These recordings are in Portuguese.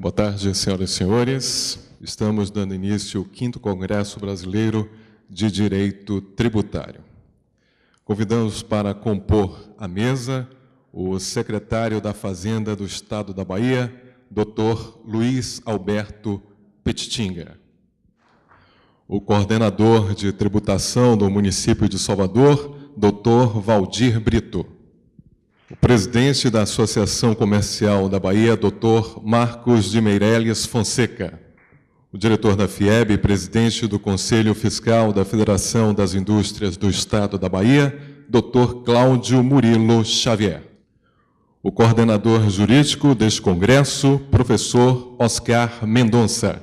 Boa tarde, senhoras e senhores. Estamos dando início ao 5º Congresso Brasileiro de Direito Tributário. Convidamos para compor a mesa o secretário da Fazenda do Estado da Bahia, Dr. Luiz Alberto Petitinga. O coordenador de tributação do município de Salvador, Dr. Valdir Brito. O presidente da Associação Comercial da Bahia, Dr. Marcos de Meirelles Fonseca. O diretor da FIEB e presidente do Conselho Fiscal da Federação das Indústrias do Estado da Bahia, Dr. Cláudio Murilo Xavier. O coordenador jurídico deste congresso, professor Oscar Mendonça.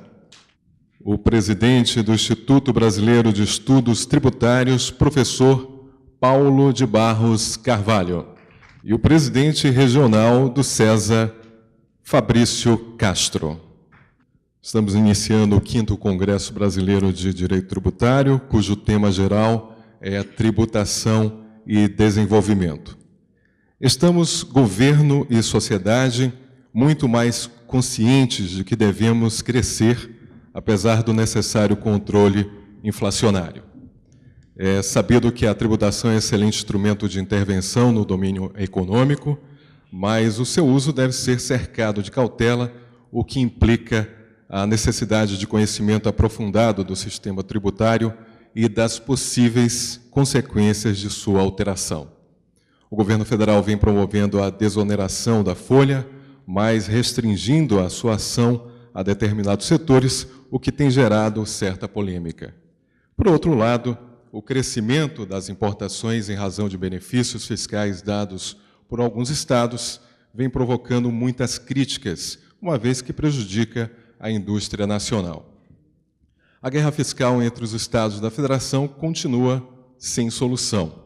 O presidente do Instituto Brasileiro de Estudos Tributários, professor Paulo de Barros Carvalho. E o presidente regional do SESA, Fabrício Castro. Estamos iniciando o 5º Congresso Brasileiro de Direito Tributário, cujo tema geral é tributação e desenvolvimento. Estamos, governo e sociedade, muito mais conscientes de que devemos crescer, apesar do necessário controle inflacionário. É sabido que a tributação é um excelente instrumento de intervenção no domínio econômico, mas o seu uso deve ser cercado de cautela, o que implica a necessidade de conhecimento aprofundado do sistema tributário e das possíveis consequências de sua alteração. O governo federal vem promovendo a desoneração da folha, mas restringindo a sua ação a determinados setores, o que tem gerado certa polêmica. Por outro lado, o crescimento das importações em razão de benefícios fiscais dados por alguns estados vem provocando muitas críticas, uma vez que prejudica a indústria nacional. A guerra fiscal entre os estados da federação continua sem solução.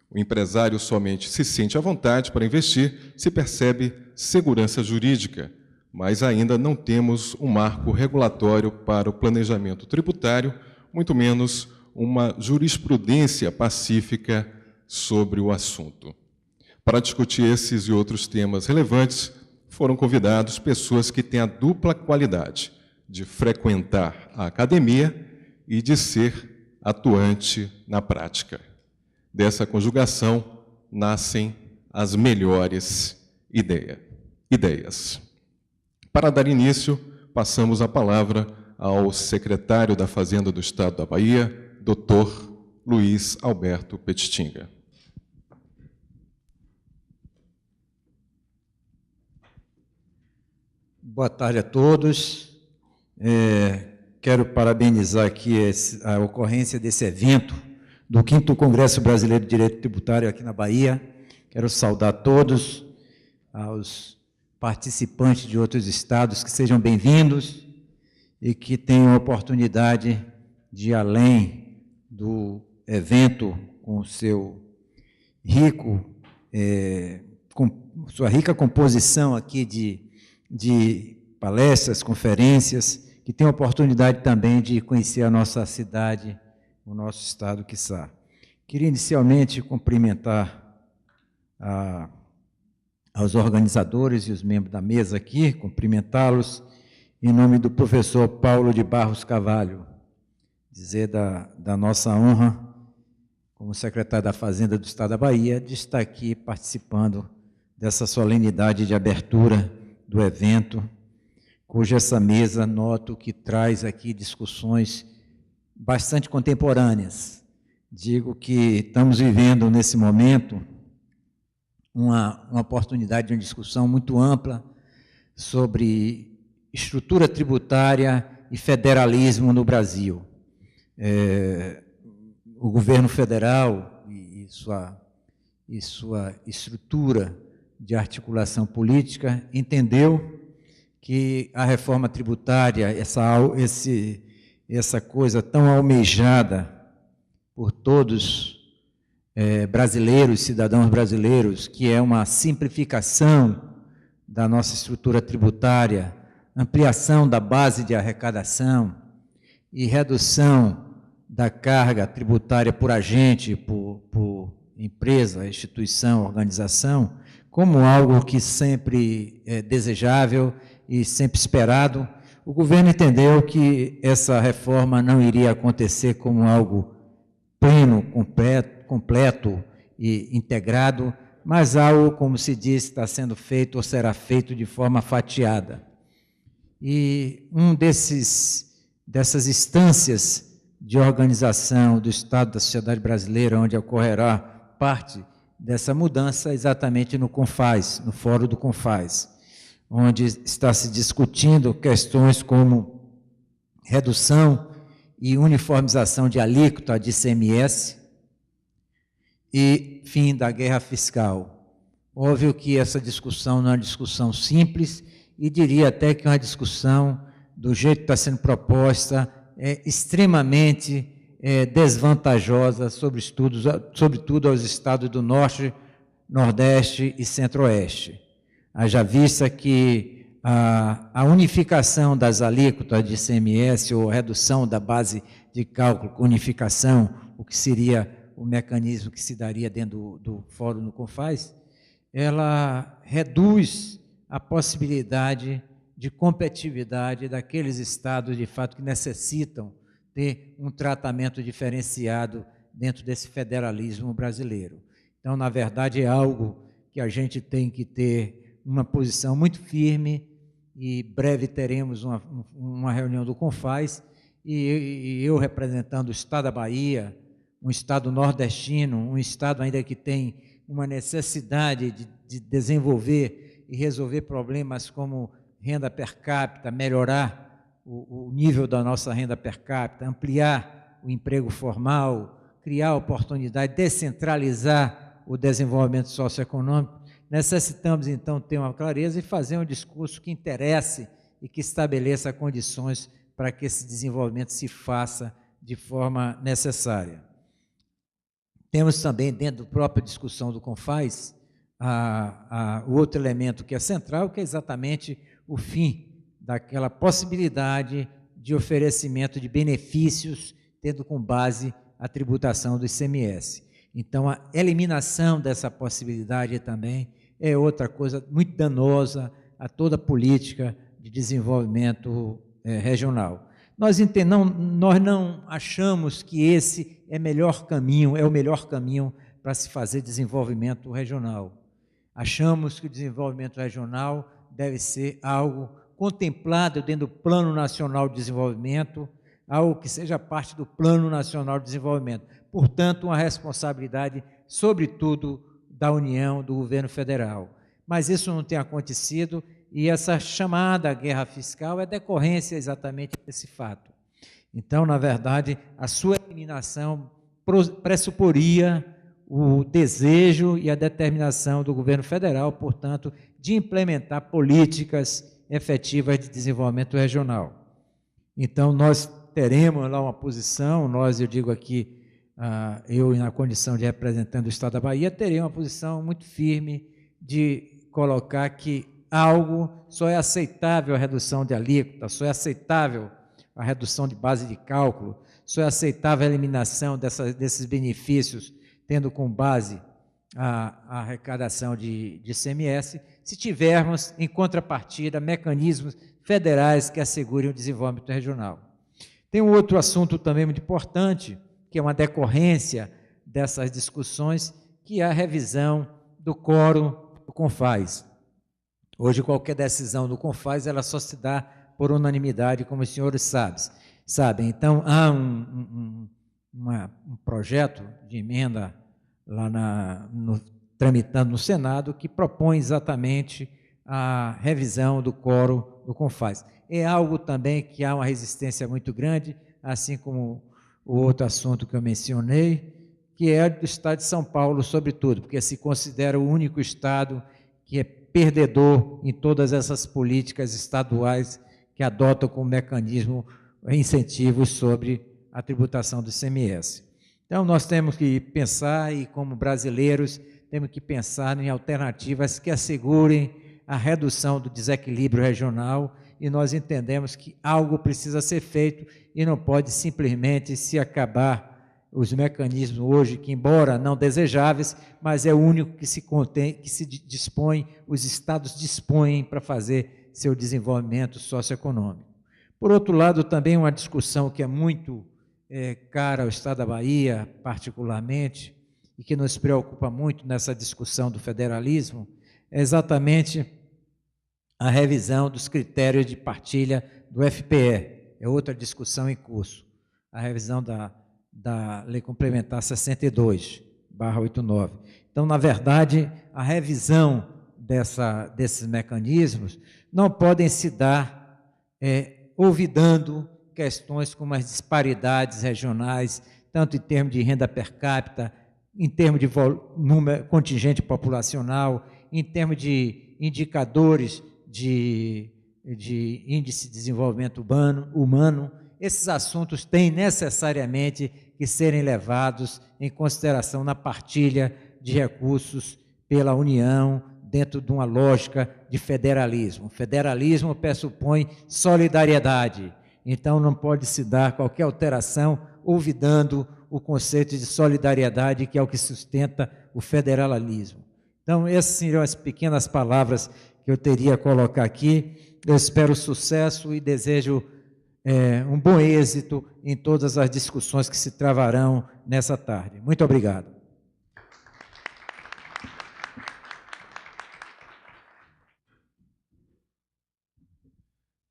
O empresário somente se sente à vontade para investir se percebe segurança jurídica, mas ainda não temos um marco regulatório para o planejamento tributário, muito menos uma jurisprudência pacífica sobre o assunto. Para discutir esses e outros temas relevantes, foram convidados pessoas que têm a dupla qualidade de frequentar a academia e de ser atuante na prática. Dessa conjugação nascem as melhores ideias. Para dar início, passamos a palavra ao secretário da Fazenda do Estado da Bahia, Dr. Luiz Alberto Petitinga. Boa tarde a todos. Quero parabenizar aqui a ocorrência desse evento do 5º Congresso Brasileiro de Direito Tributário aqui na Bahia. Quero saudar todos, aos participantes de outros estados, que sejam bem-vindos e que tenham a oportunidade de ir além do evento com seu sua rica composição aqui de palestras, conferências, que tem a oportunidade também de conhecer a nossa cidade, o nosso estado, quiçá. Queria inicialmente cumprimentar aos organizadores e os membros da mesa aqui, cumprimentá-los em nome do professor Paulo de Barros Carvalho, dizer da nossa honra, como secretário da Fazenda do Estado da Bahia, de estar aqui participando dessa solenidade de abertura do evento, cuja essa mesa, noto que traz aqui discussões bastante contemporâneas. Digo que estamos vivendo, nesse momento, uma oportunidade de uma discussão muito ampla sobre estrutura tributária e federalismo no Brasil. O governo federal e sua estrutura de articulação política entendeu que a reforma tributária, essa coisa tão almejada por todos brasileiros, cidadãos brasileiros, que é uma simplificação da nossa estrutura tributária, ampliação da base de arrecadação e redução da carga tributária por agente, por empresa, instituição, organização, como algo que sempre é desejável e sempre esperado, o governo entendeu que essa reforma não iria acontecer como algo pleno, completo e integrado, mas algo, como se diz, está sendo feito ou será feito de forma fatiada. E dessas instâncias de organização do Estado da sociedade brasileira, onde ocorrerá parte dessa mudança, exatamente no CONFAS, no Fórum do CONFAS, onde está se discutindo questões como redução e uniformização de alíquota de ICMS e fim da guerra fiscal. Óbvio que essa discussão não é uma discussão simples e diria até que é uma discussão, do jeito que está sendo proposta, extremamente desvantajosa, sobretudo aos estados do Norte, Nordeste e Centro-Oeste. Haja vista que a unificação das alíquotas de ICMS ou redução da base de cálculo, unificação, o que seria o mecanismo que se daria dentro do Fórum no CONFAS, ela reduz a possibilidade de competitividade daqueles estados, de fato, que necessitam ter um tratamento diferenciado dentro desse federalismo brasileiro. Então, na verdade, é algo que a gente tem que ter uma posição muito firme e breve teremos uma reunião do CONFAS e eu representando o Estado da Bahia, um Estado nordestino, um Estado ainda que tem uma necessidade de desenvolver e resolver problemas como renda per capita, melhorar o nível da nossa renda per capita, ampliar o emprego formal, criar oportunidade, descentralizar o desenvolvimento socioeconômico, necessitamos, então, ter uma clareza e fazer um discurso que interesse e que estabeleça condições para que esse desenvolvimento se faça de forma necessária. Temos também, dentro da própria discussão do CONFAS, o outro elemento que é central, que é exatamente o fim daquela possibilidade de oferecimento de benefícios, tendo como base a tributação do ICMS. Então, a eliminação dessa possibilidade também é outra coisa muito danosa a toda a política de desenvolvimento regional. Nós não achamos que esse é o melhor caminho para se fazer desenvolvimento regional. Achamos que o desenvolvimento regional deve ser algo contemplado dentro do Plano Nacional de Desenvolvimento, algo que seja parte do Plano Nacional de Desenvolvimento. Portanto, uma responsabilidade, sobretudo, da União, do governo federal. Mas isso não tem acontecido e essa chamada guerra fiscal é decorrência exatamente desse fato. Então, na verdade, a sua eliminação pressuporia o desejo e a determinação do governo federal, portanto, de implementar políticas efetivas de desenvolvimento regional. Então, nós teremos lá uma posição, eu digo aqui, eu na condição de representante do Estado da Bahia, terei uma posição muito firme de colocar que algo só é aceitável a redução de alíquota, só é aceitável a redução de base de cálculo, só é aceitável a eliminação desses benefícios, tendo como base a arrecadação de ICMS, se tivermos, em contrapartida, mecanismos federais que assegurem o desenvolvimento regional. Tem um outro assunto também muito importante, que é uma decorrência dessas discussões, que é a revisão do quórum do CONFAS. Hoje, qualquer decisão do CONFAS, ela só se dá por unanimidade, como os senhores sabem. Então, há um projeto de emenda lá tramitando no Senado, que propõe exatamente a revisão do quórum do CONFAS. É algo também que há uma resistência muito grande, assim como o outro assunto que eu mencionei, que é do Estado de São Paulo, sobretudo, porque se considera o único Estado que é perdedor em todas essas políticas estaduais que adotam como mecanismo incentivos sobre a tributação do ICMS. Então, nós temos que pensar, e como brasileiros, temos que pensar em alternativas que assegurem a redução do desequilíbrio regional, e nós entendemos que algo precisa ser feito e não pode simplesmente se acabar os mecanismos hoje, que embora não desejáveis, mas é o único que se dispõe, os estados dispõem para fazer seu desenvolvimento socioeconômico. Por outro lado, também uma discussão que é muito cara ao Estado da Bahia, particularmente, e que nos preocupa muito nessa discussão do federalismo, é exatamente a revisão dos critérios de partilha do FPE. É outra discussão em curso. A revisão da Lei Complementar 62/89. Então, na verdade, a revisão desses mecanismos não podem se dar olvidando questões como as disparidades regionais, tanto em termos de renda per capita, em termos de contingente populacional, em termos de indicadores de índice de desenvolvimento humano. Esses assuntos têm necessariamente que serem levados em consideração na partilha de recursos pela União, dentro de uma lógica de federalismo. O federalismo pressupõe solidariedade, então não pode se dar qualquer alteração olvidando o conceito de solidariedade, que é o que sustenta o federalismo. Então, essas seriam as pequenas palavras que eu teria a colocar aqui. Eu espero sucesso e desejo um bom êxito em todas as discussões que se travarão nessa tarde. Muito obrigado.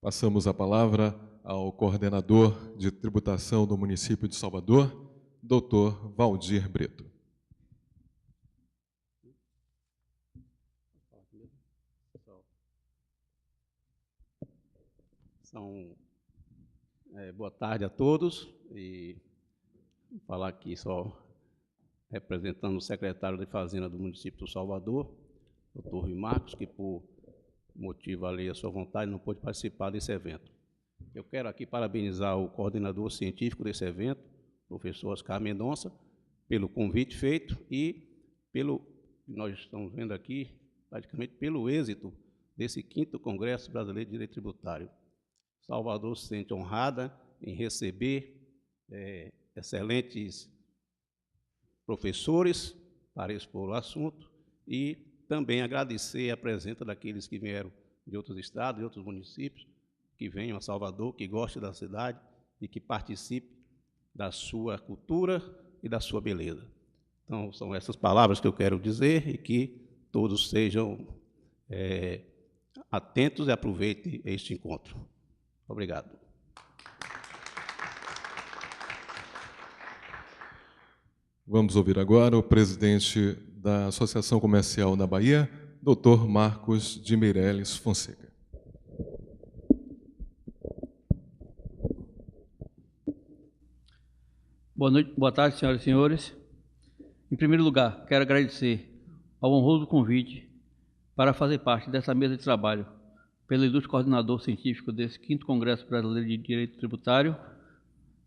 Passamos a palavra ao coordenador de tributação do município de Salvador, Dr. Valdir Brito. Boa tarde a todos, e vou falar aqui só representando o secretário de Fazenda do município de Salvador, Dr. Rui Marcos, que por motivo ali a sua vontade não pôde participar desse evento. Eu quero aqui parabenizar o coordenador científico desse evento, professor Oscar Mendonça, pelo convite feito e pelo que nós estamos vendo aqui, praticamente pelo êxito desse 5º Congresso Brasileiro de Direito Tributário. Salvador se sente honrada em receber excelentes professores para expor o assunto e também agradecer a presença daqueles que vieram de outros estados, de outros municípios, que venham a Salvador, que gostem da cidade e que participem da sua cultura e da sua beleza. Então, são essas palavras que eu quero dizer e que todos sejam atentos e aproveitem este encontro. Obrigado. Vamos ouvir agora o presidente da Associação Comercial na Bahia, Dr. Marcos de Meirelles Fonseca. Boa noite, boa tarde, senhoras e senhores. Em primeiro lugar, quero agradecer ao honroso convite para fazer parte dessa mesa de trabalho pelo ilustre coordenador científico desse 5º Congresso Brasileiro de Direito Tributário,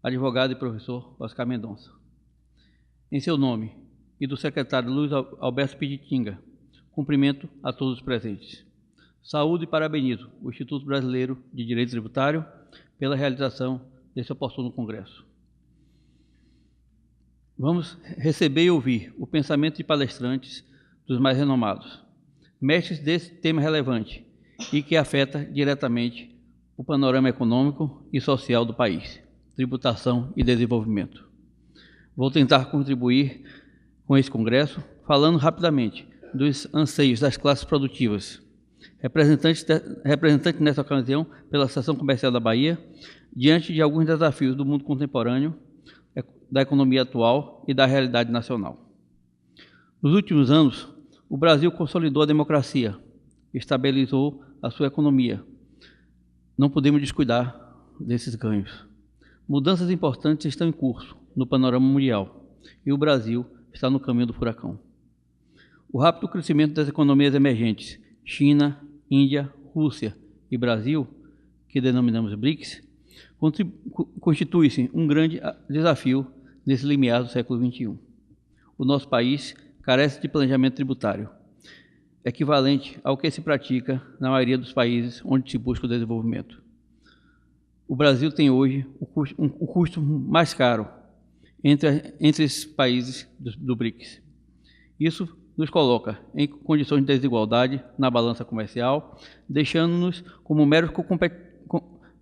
advogado e professor Oscar Mendonça. Em seu nome e do secretário Luiz Alberto Piditinga, cumprimento a todos os presentes. Saúdo e parabenizo o Instituto Brasileiro de Direito Tributário pela realização desse oportuno congresso. Vamos receber e ouvir o pensamento de palestrantes dos mais renomados, mestres desse tema relevante e que afeta diretamente o panorama econômico e social do país, tributação e desenvolvimento. Vou tentar contribuir com esse congresso, falando rapidamente dos anseios das classes produtivas, representante nessa ocasião pela Associação Comercial da Bahia, diante de alguns desafios do mundo contemporâneo, da economia atual e da realidade nacional. Nos últimos anos, o Brasil consolidou a democracia, estabilizou a sua economia. Não podemos descuidar desses ganhos. Mudanças importantes estão em curso no panorama mundial e o Brasil está no caminho do furacão. O rápido crescimento das economias emergentes, China, Índia, Rússia e Brasil, que denominamos BRICS, constitui-se um grande desafio nesse limiar do século XXI. O nosso país carece de planejamento tributário, equivalente ao que se pratica na maioria dos países onde se busca o desenvolvimento. O Brasil tem hoje o custo mais caro entre esses países do BRICS. Isso nos coloca em condições de desigualdade na balança comercial, deixando-nos como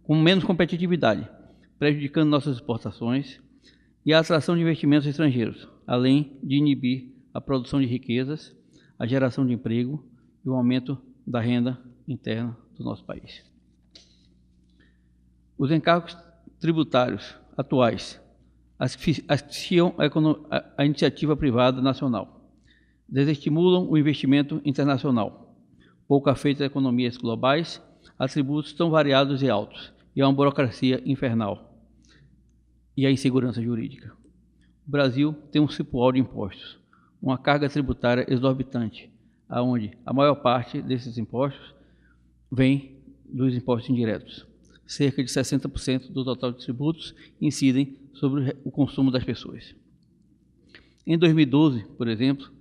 com menos competitividade, prejudicando nossas exportações e a atração de investimentos estrangeiros, além de inibir a produção de riquezas, a geração de emprego e o aumento da renda interna do nosso país. Os encargos tributários atuais asfixiam a iniciativa privada nacional, desestimulam o investimento internacional, pouco afeitos às economias globais, a tributos tão variados e altos, e a uma burocracia infernal, e a insegurança jurídica. O Brasil tem um cipoal de impostos, uma carga tributária exorbitante, onde a maior parte desses impostos vem dos impostos indiretos. Cerca de 60% do total de tributos incidem sobre o consumo das pessoas. Em 2012, por exemplo,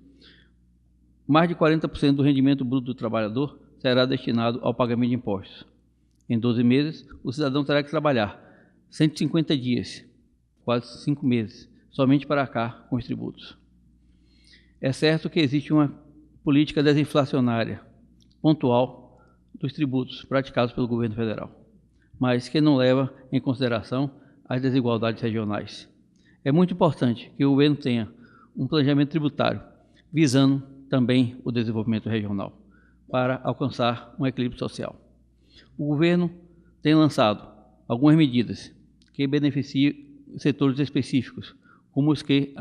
mais de 40% do rendimento bruto do trabalhador será destinado ao pagamento de impostos. Em 12 meses, o cidadão terá que trabalhar 150 dias, quase 5 meses, somente para arcar com os tributos. É certo que existe uma política desinflacionária pontual dos tributos praticados pelo governo federal, mas que não leva em consideração as desigualdades regionais. É muito importante que o governo tenha um planejamento tributário visando também o desenvolvimento regional, para alcançar um equilíbrio social. O governo tem lançado algumas medidas que beneficiam setores específicos, como os que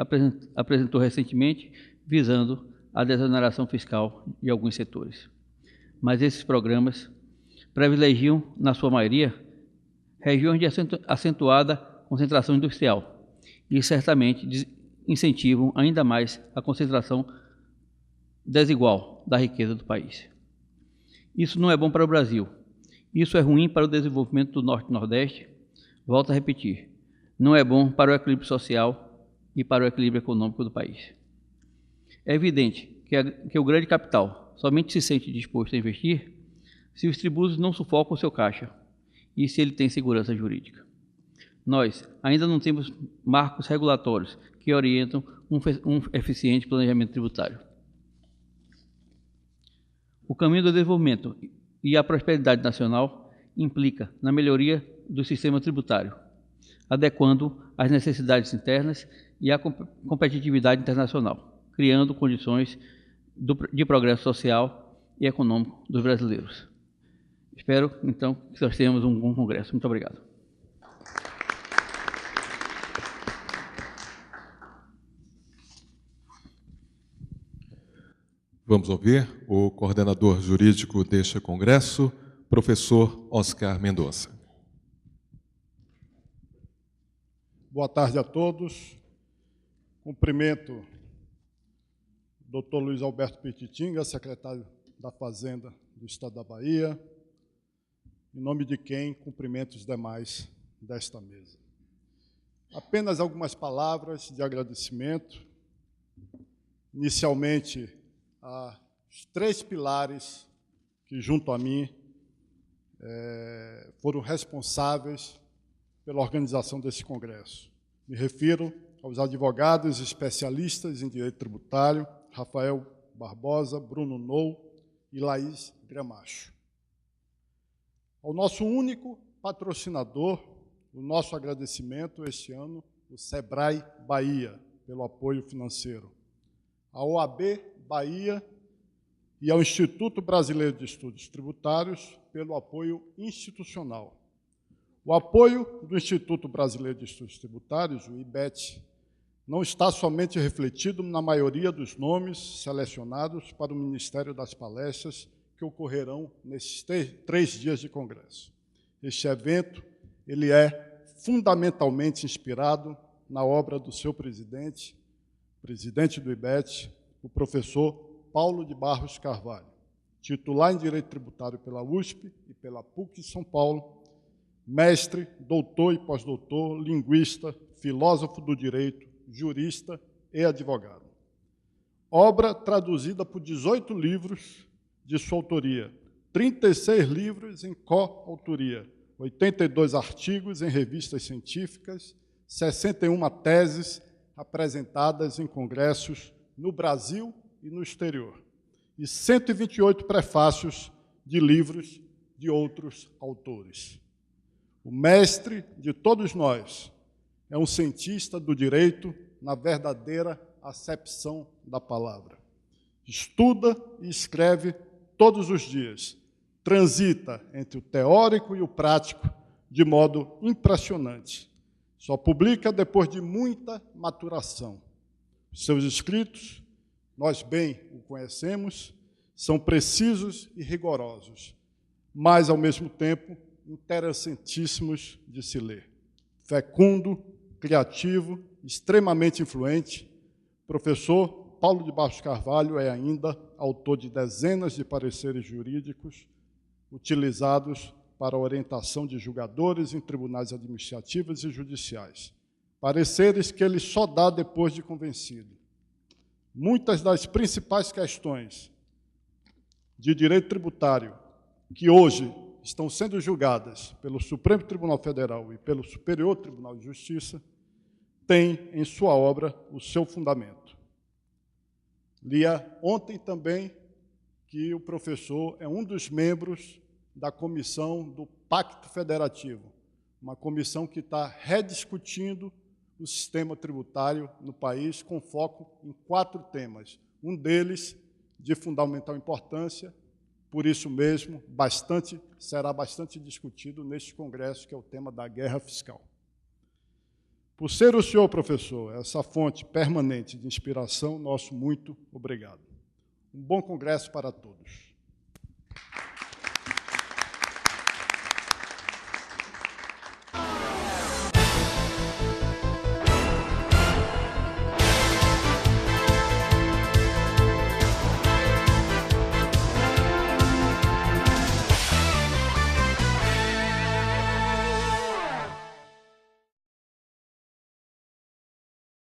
apresentou recentemente, visando a desoneração fiscal de alguns setores. Mas esses programas privilegiam, na sua maioria, regiões de acentuada concentração industrial e certamente incentivam ainda mais a concentração desigual da riqueza do país. Isso não é bom para o Brasil. Isso é ruim para o desenvolvimento do Norte e Nordeste. Volto a repetir, não é bom para o equilíbrio social e para o equilíbrio econômico do país. É evidente que o grande capital somente se sente disposto a investir se os tributos não sufocam o seu caixa e se ele tem segurança jurídica. Nós ainda não temos marcos regulatórios que orientam um eficiente planejamento tributário. O caminho do desenvolvimento e a prosperidade nacional implica na melhoria do sistema tributário, adequando às necessidades internas e à competitividade internacional, criando condições de progresso social e econômico dos brasileiros. Espero, então, que nós tenhamos um bom congresso. Muito obrigado. Vamos ouvir o coordenador jurídico deste congresso, professor Oscar Mendonça. Boa tarde a todos. Cumprimento o Dr. Luiz Alberto Petitinga, secretário da Fazenda do Estado da Bahia, em nome de quem cumprimento os demais desta mesa. Apenas algumas palavras de agradecimento. Inicialmente, os 3 pilares que, junto a mim, foram responsáveis pela organização desse congresso. Me refiro aos advogados especialistas em direito tributário, Rafael Barbosa, Bruno Nou e Laís Gramacho. Ao nosso único patrocinador, o nosso agradecimento este ano, o Sebrae Bahia, pelo apoio financeiro. A OAB Bahia e ao Instituto Brasileiro de Estudos Tributários pelo apoio institucional. O apoio do Instituto Brasileiro de Estudos Tributários, o IBET, não está somente refletido na maioria dos nomes selecionados para o Ministério das Palestras que ocorrerão nesses 3 dias de congresso. Este evento ele é fundamentalmente inspirado na obra do seu presidente do IBET, o professor Paulo de Barros Carvalho, titular em Direito Tributário pela USP e pela PUC São Paulo, mestre, doutor e pós-doutor, linguista, filósofo do direito, jurista e advogado. Obra traduzida por 18 livros de sua autoria, 36 livros em coautoria, 82 artigos em revistas científicas, 61 teses apresentadas em congressos no Brasil e no exterior, e 128 prefácios de livros de outros autores. O mestre de todos nós é um cientista do direito na verdadeira acepção da palavra. Estuda e escreve todos os dias, transita entre o teórico e o prático de modo impressionante. Só publica depois de muita maturação. Seus escritos, nós bem o conhecemos, são precisos e rigorosos, mas, ao mesmo tempo, interessantíssimos de se ler. Fecundo, criativo, extremamente influente, professor Paulo de Barros Carvalho é ainda autor de dezenas de pareceres jurídicos utilizados para a orientação de julgadores em tribunais administrativos e judiciais. Pareceres que ele só dá depois de convencido. Muitas das principais questões de direito tributário que hoje estão sendo julgadas pelo Supremo Tribunal Federal e pelo Superior Tribunal de Justiça têm em sua obra o seu fundamento. Lia ontem também que o professor é um dos membros da comissão do Pacto Federativo, uma comissão que está rediscutindo o sistema tributário no país com foco em 4 temas. Um deles de fundamental importância, por isso mesmo, será bastante discutido neste congresso, que é o tema da guerra fiscal. Por ser o senhor, professor, essa fonte permanente de inspiração, nosso muito obrigado. Um bom congresso para todos.